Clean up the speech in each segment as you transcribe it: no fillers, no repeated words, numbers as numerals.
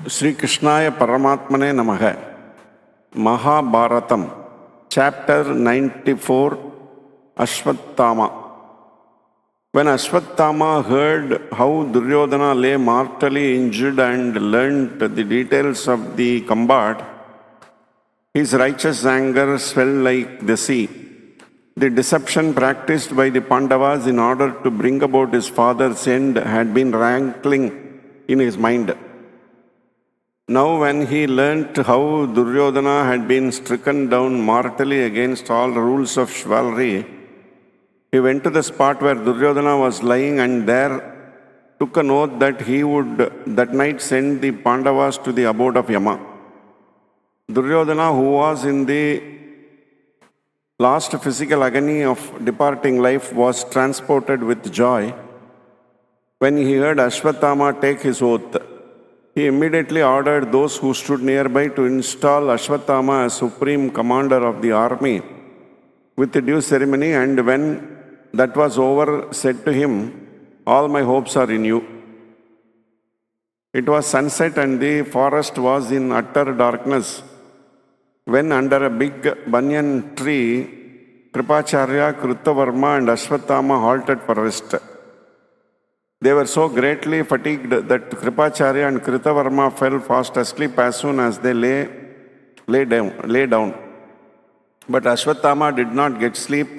Sri Krishnaya Paramatmane Namaha. Mahabharatham, Chapter 94, Aswattaamaa. When Aswattaamaa heard how Duryodhana lay mortally injured and learnt the details of the combat, his righteous anger swelled like the sea. The deception practiced by the Pandavas in order to bring about his father's end had been rankling in his mind. Now when he learnt how Duryodhana had been stricken down mortally against all rules of chivalry, he went to the spot where Duryodhana was lying and there took an oath that he would that night send the Pandavas to the abode of Yama. Duryodhana, who was in the last physical agony of departing life, was transported with joy when he heard Aswattaamaa take his oath. He immediately ordered those who stood nearby to install Aswattaamaa as supreme commander of the army with the due ceremony, and when that was over, said to him, "All my hopes are in you." It was sunset and the forest was in utter darkness when under a big banyan tree, Kripacharya, Kritavarma and Aswattaamaa halted for rest. They were so greatly fatigued that Kripacharya and Kritavarma fell fast asleep as soon as they lay down. But Aswattaamaa did not get sleep,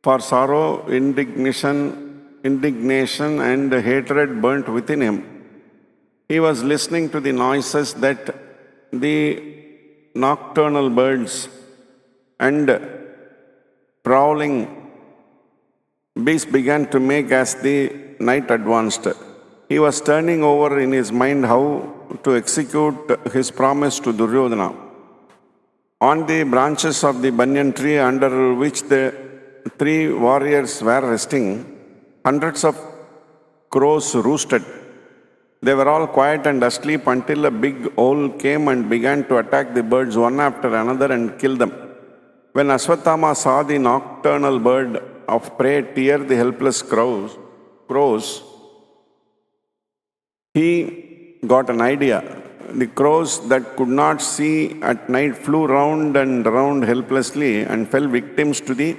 for sorrow, indignation and hatred burnt within him. He was listening to the noises that the nocturnal birds and prowling beasts began to make as the night advanced. He was turning over in his mind how to execute his promise to Duryodhana. On the branches of the banyan tree under which the three warriors were resting, hundreds of crows roosted. They were all quiet and asleep until a big owl came and began to attack the birds one after another and kill them. When Aswattaamaa saw the nocturnal bird of prey tear the helpless crows, he got an idea. The crows that could not see at night flew round and round helplessly and fell victims to the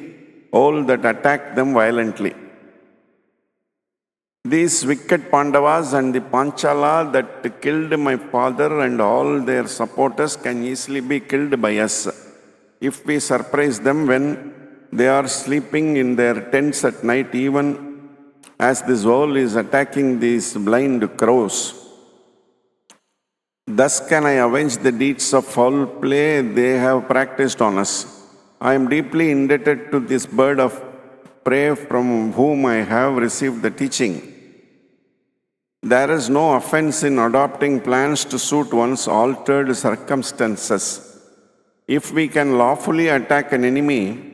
owl that attacked them violently. These wicked Pandavas and the Panchala that killed my father and all their supporters can easily be killed by us if we surprise them when they are sleeping in their tents at night, even as this owl is attacking these blind crows. Thus can I avenge the deeds of foul play they have practiced on us. I am deeply indebted to this bird of prey from whom I have received the teaching. There is no offense in adopting plans to suit one's altered circumstances. If we can lawfully attack an enemy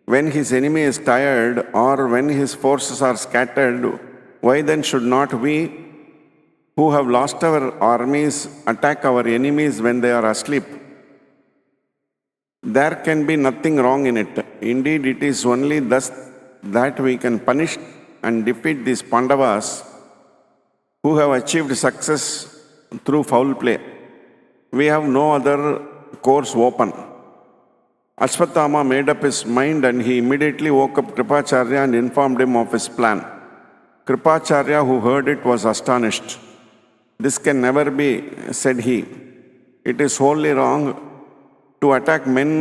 when his enemy is tired or when his forces are scattered, why then should not we, who have lost our armies, attack our enemies when they are asleep? There can be nothing wrong in it. Indeed, it is only thus that we can punish and defeat these Pandavas who have achieved success through foul play. We have no other course open. Aswattaamaa made up his mind and he immediately woke up Kripacharya and informed him of his plan. Kripacharya, who heard it, was astonished. "This can never be," said he. "It is wholly wrong to attack men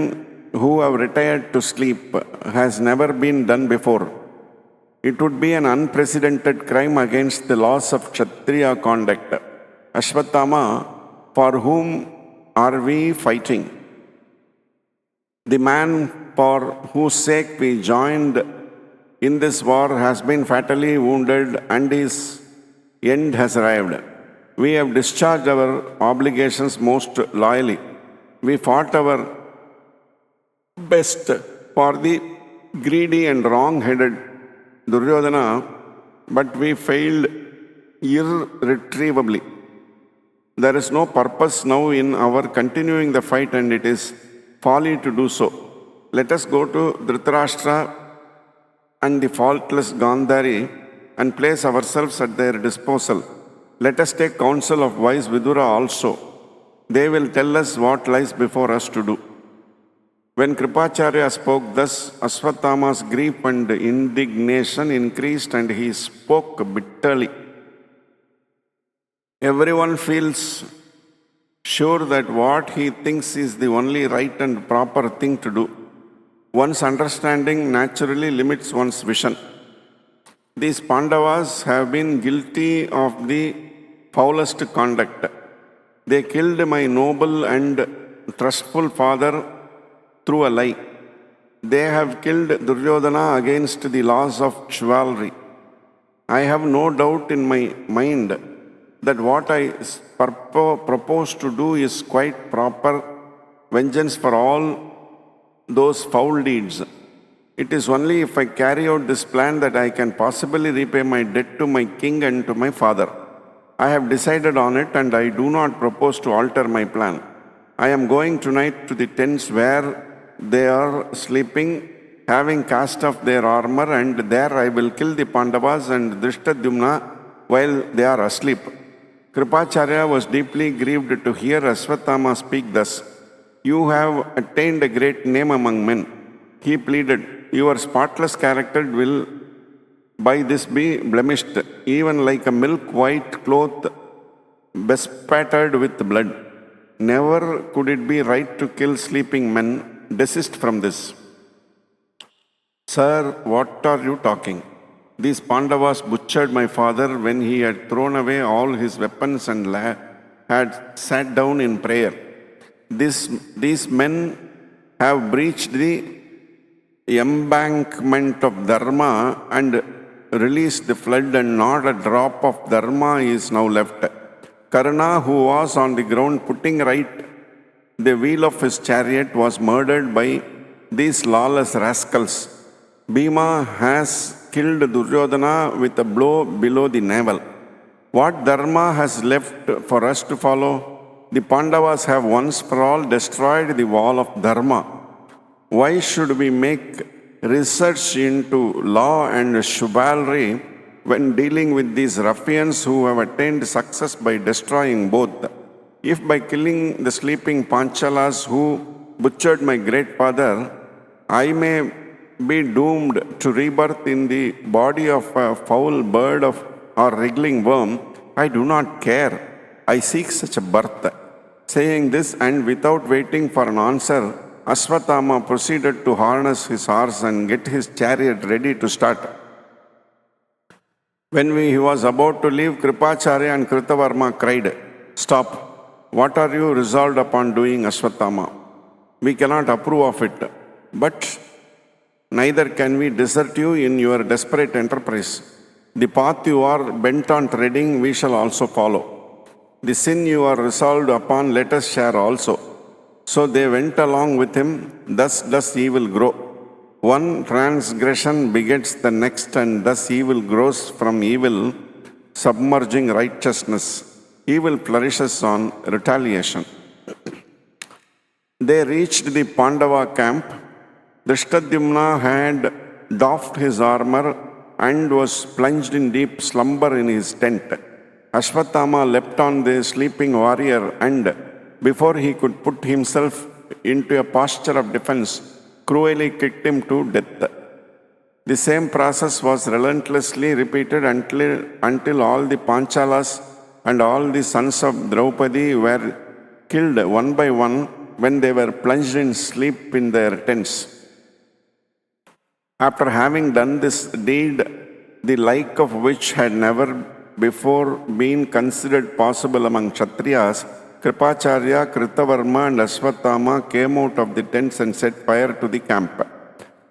who have retired to sleep. Has never been done before. It would be an unprecedented crime against the laws of Kshatriya conduct. Aswattaamaa, for whom are we fighting? The man for whose sake we joined in this war has been fatally wounded and his end has arrived. We have discharged our obligations most loyally. We fought our best for the greedy and wrong-headed Duryodhana, but we failed irretrievably. There is no purpose now in our continuing the fight, and it is folly to do so. Let us go to Dhritarashtra and the faultless Gandhari and place ourselves at their disposal. Let us take counsel of wise Vidura also. They will tell us what lies before us to do. When Kripacharya spoke thus, Aswattama's grief and indignation increased and he spoke bitterly. Everyone feels sure that what he thinks is the only right and proper thing to do. One's understanding naturally limits one's vision. These Pandavas have been guilty of the foulest conduct. They killed my noble and trustful father through a lie. They have killed Duryodhana against the laws of chivalry. I have no doubt in my mind that what I propose to do is quite proper vengeance for all those foul deeds. It is only if I carry out this plan that I can possibly repay my debt to my king and to my father. I have decided on it and I do not propose to alter my plan. I am going tonight to the tents where they are sleeping, having cast off their armor, and there I will kill the Pandavas and Drishtadyumna while they are asleep. Kripacharya was deeply grieved to hear Aswattama speak thus. You have attained a great name among men. He pleaded, your spotless character will by this be blemished, even like a milk-white cloth bespattered with blood. Never could it be right to kill sleeping men. Desist from this. Sir, what are you talking? These Pandavas butchered my father when he had thrown away all his weapons and had sat down in prayer. These men have breached the embankment of Dharma and released the flood, and not a drop of Dharma is now left. Karna, who was on the ground putting right the wheel of his chariot, was murdered by these lawless rascals. Bhima has killed Duryodhana with a blow below the navel. What Dharma has left for us to follow? The Pandavas have once for all destroyed the wall of Dharma. Why should we make research into law and chivalry when dealing with these ruffians who have attained success by destroying both? If by killing the sleeping Panchalas who butchered my great father, I may be doomed to rebirth in the body of a foul bird or wriggling worm, I do not care. I seek such a birth. Saying this, and without waiting for an answer, Aswattama proceeded to harness his horse and get his chariot ready to start. When he was about to leave, Kripacharya and Kritavarma cried, Stop! What are you resolved upon doing, Aswattama? We cannot approve of it, but neither can we desert you in your desperate enterprise. The path you are bent on treading, we shall also follow. The sin you are resolved upon, let us share also. So they went along with him. Thus does evil grow. One transgression begets the next, and thus evil grows from evil, submerging righteousness. Evil flourishes on retaliation. They reached the Pandava camp. Drishtadyumna had doffed his armor and was plunged in deep slumber in his tent. Aswattama leapt on the sleeping warrior and, before he could put himself into a posture of defense, cruelly kicked him to death. The same process was relentlessly repeated until all the Panchalas and all the sons of Draupadi were killed one by one when they were plunged in sleep in their tents. After having done this deed, the like of which had never before been considered possible among Kshatriyas, Kripacharya, Kritavarma and Aswattama came out of the tents and set fire to the camp.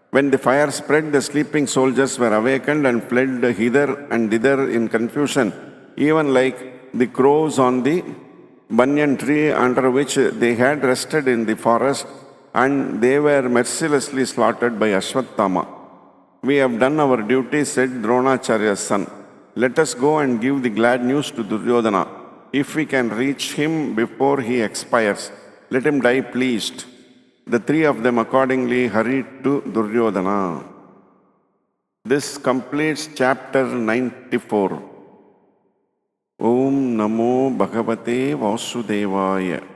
When the fire spread, the sleeping soldiers were awakened and fled hither and thither in confusion, even like the crows on the banyan tree under which they had rested in the forest, and they were mercilessly slaughtered by Aswattama. We have done our duty, said Dronacharya's son. Let us go and give the glad news to Duryodhana. If we can reach him before he expires, let him die pleased. The three of them accordingly hurried to Duryodhana. This completes chapter 94. Om Namo Bhagavate Vasudevaya.